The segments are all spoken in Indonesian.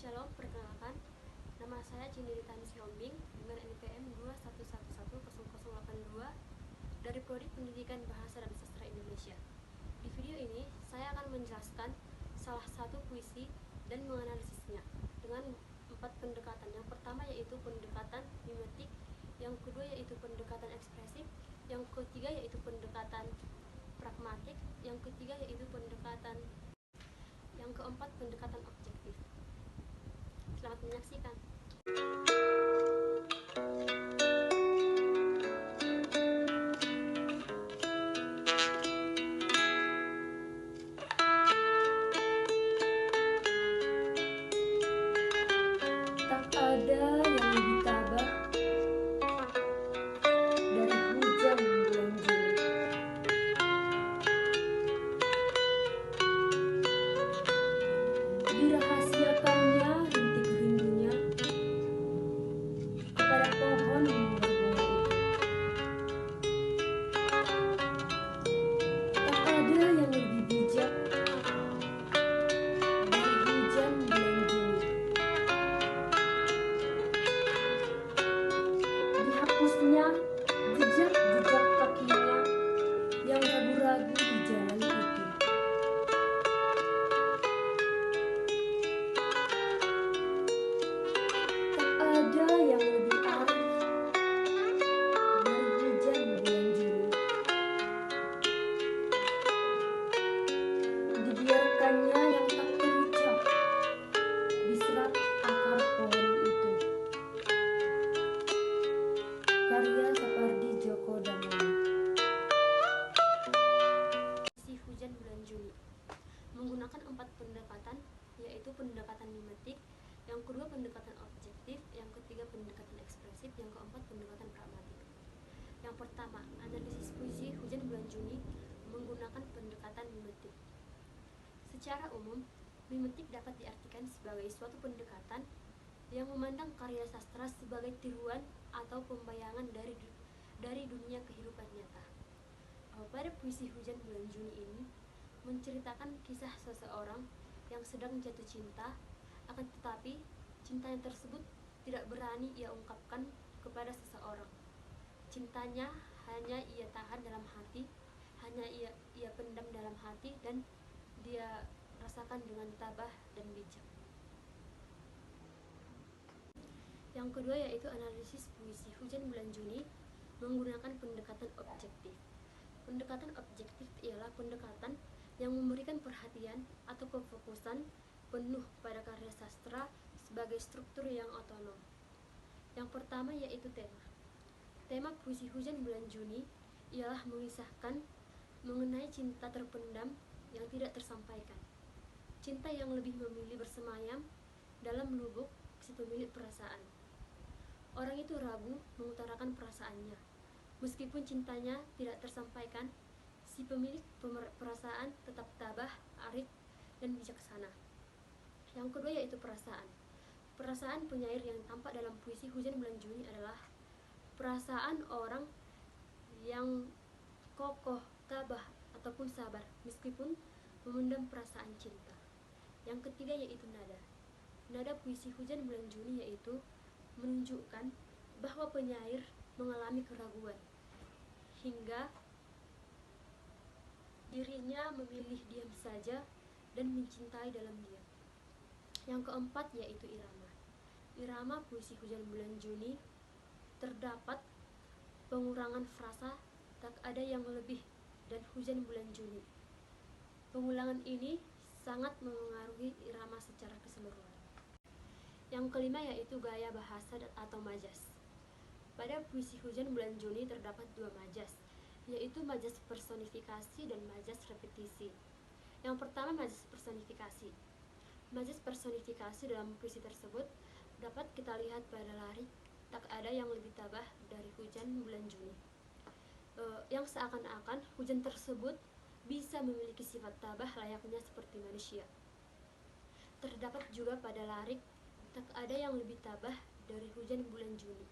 Shalom, perkenalkan, nama saya Cindiritan Siombing dengan NPM 211100082 dari Prodi Pendidikan Bahasa dan Sastra Indonesia. Di video ini, saya akan menjelaskan salah satu puisi dan menganalisisnya dengan 4 pendekatan. Yang pertama yaitu pendekatan mimetik, yang kedua yaitu pendekatan ekspresif, yang ketiga yaitu pendekatan pragmatik, yang ketiga yaitu pendekatan, yang keempat pendekatan objektif. Selamat menyaksikan. Tak ada yang lebih tabah dari hujan bulan Juli. Dirahasiakannya rintik rindunya kepada pohon berbunga itu. Tak ada yang lebih bijak dari hujan bulan Juli. Dihapusnya jejak-jejak kakinya yang ragu-ragu di jalan itu. Tak ada yang lebih arif dari hujan bulan Juli. Dibiarkannya yang tak terucap diserap akar pohon itu. Karya Sapardi Djoko Damono. Si hujan bulan Juli menggunakan 4 pendekatan, yaitu pendekatan mimetik, yang kedua pendekatan objektif, yang ketiga pendekatan ekspresif, yang keempat pendekatan pragmatik. Yang pertama, analisis puisi hujan bulan Juli menggunakan pendekatan mimetik. Secara umum, mimetik dapat diartikan sebagai suatu pendekatan yang memandang karya sastra sebagai tiruan atau pembayangan dari dunia kehidupan nyata. Pada puisi hujan bulan Juli ini menceritakan kisah seseorang yang sedang jatuh cinta, akan tetapi cintanya tersebut tidak berani ia ungkapkan kepada seseorang. Cintanya hanya ia tahan dalam hati, hanya ia pendam dalam hati, dan dia rasakan dengan tabah dan bijak. Yang kedua yaitu analisis puisi hujan bulan Juli menggunakan pendekatan objektif. Pendekatan objektif ialah pendekatan yang memberikan perhatian atau kefokusan penuh pada karya sastra sebagai struktur yang otonom. Yang pertama yaitu tema. Tema puisi hujan bulan Juli ialah mengisahkan mengenai cinta terpendam yang tidak tersampaikan. Cinta yang lebih memilih bersemayam dalam lubuk si pemilik perasaan. Orang itu ragu mengutarakan perasaannya. Meskipun cintanya tidak tersampaikan, si pemilik perasaan tetap tabah, arif, dan bijaksana. Yang kedua yaitu perasaan. Perasaan penyair yang tampak dalam puisi hujan bulan Juli adalah perasaan orang yang kokoh, tabah, ataupun sabar meskipun memendam perasaan cinta. Yang ketiga yaitu nada. Nada puisi hujan bulan Juli yaitu menunjukkan bahwa penyair mengalami keraguan hingga dirinya memilih diam saja dan mencintai dalam diam. Yang keempat yaitu irama. Irama puisi hujan bulan Juli terdapat pengurangan frasa tak ada yang lebih dan hujan bulan Juli. Pengulangan ini sangat mengaruhi irama secara keseluruhan. Yang kelima yaitu gaya bahasa atau majas. Pada puisi hujan bulan Juli terdapat 2 majas, yaitu majas personifikasi dan majas repetisi. Yang pertama majas personifikasi. Majas personifikasi dalam puisi tersebut dapat kita lihat pada lirik tak ada yang lebih tabah dari hujan bulan Juli. Yang seakan-akan hujan tersebut bisa memiliki sifat tabah layaknya seperti manusia. Terdapat juga pada lirik tak ada yang lebih tabah dari hujan bulan Juli.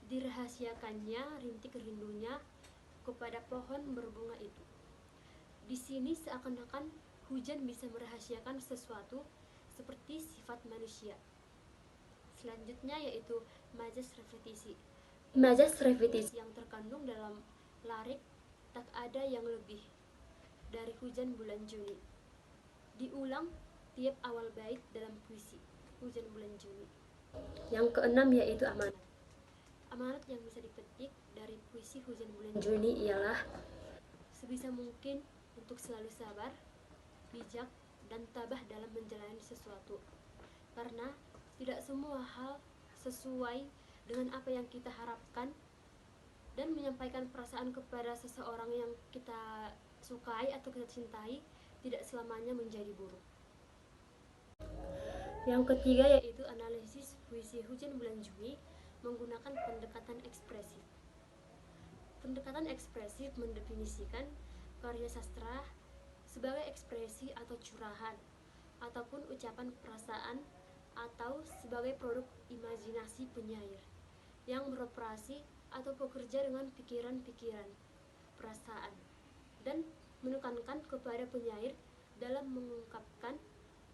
Dirahasiakannya rintik rindunya kepada pohon berbunga itu. Di sini seakan-akan hujan bisa merahasiakan sesuatu seperti sifat manusia. Selanjutnya yaitu majas repetisi. Majas repetisi yang terkandung dalam larik tak ada yang lebih dari hujan bulan Juni. Diulang tiap awal bait dalam puisi hujan bulan Juni. Yang keenam yaitu amanat. Amanat yang bisa dipetik dari puisi hujan bulan Juni ialah sebisa mungkin untuk selalu sabar, bijak, dan tabah dalam menjalani sesuatu. Karena tidak semua hal sesuai dengan apa yang kita harapkan, dan menyampaikan perasaan kepada seseorang yang kita sukai atau kita cintai tidak selamanya menjadi buruk. Yang ketiga yaitu analisis puisi hujan bulan Juni menggunakan pendekatan ekspresif. Pendekatan ekspresif mendefinisikan karya sastra sebagai ekspresi atau curahan ataupun ucapan perasaan atau sebagai produk imajinasi penyair yang beroperasi atau bekerja dengan pikiran-pikiran, perasaan, dan menekankan kepada penyair dalam mengungkapkan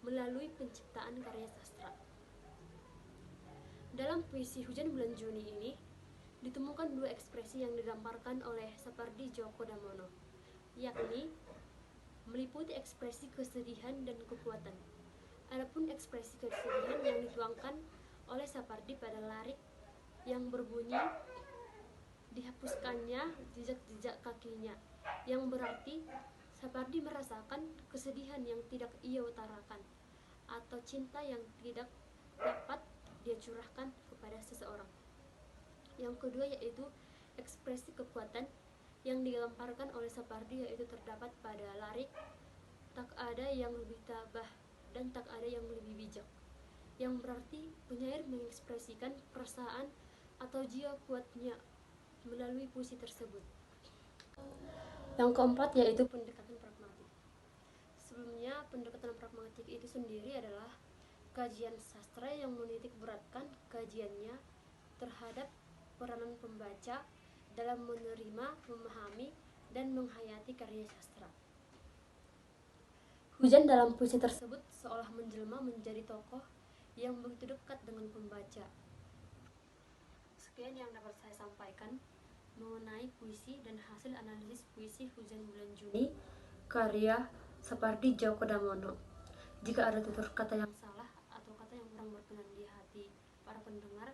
melalui penciptaan karya sastra. Dalam puisi hujan bulan Juni ini ditemukan dua ekspresi yang digambarkan oleh Sapardi Djoko Damono, yakni meliputi ekspresi kesedihan dan kekuatan. Adapun ekspresi kesedihan yang dituangkan oleh Sapardi pada larik yang berbunyi dihapuskannya jejak-jejak kakinya, yang berarti Sapardi merasakan kesedihan yang tidak ia utarakan atau cinta yang tidak dapat dia curahkan kepada seseorang. Yang kedua yaitu ekspresi kekuatan yang digambarkan oleh Sapardi, yaitu terdapat pada larik tak ada yang lebih tabah dan tak ada yang lebih bijak, yang berarti penyair mengekspresikan perasaan atau jiwa kuatnya melalui puisi tersebut. Yang keempat yaitu pendekatan pragmatik. Sebelumnya, pendekatan pragmatik itu sendiri adalah kajian sastra yang menitik beratkan kajiannya terhadap peranan pembaca dalam menerima, memahami, dan menghayati karya sastra. Hujan dalam puisi tersebut seolah menjelma menjadi tokoh yang begitu dekat dengan pembaca. Sekian yang dapat saya sampaikan mengenai puisi dan hasil analisis puisi hujan bulan Juni karya Sapardi Djoko Damono. Jika ada tutur kata yang salah atau kata yang kurang berkenan di hati para pendengar,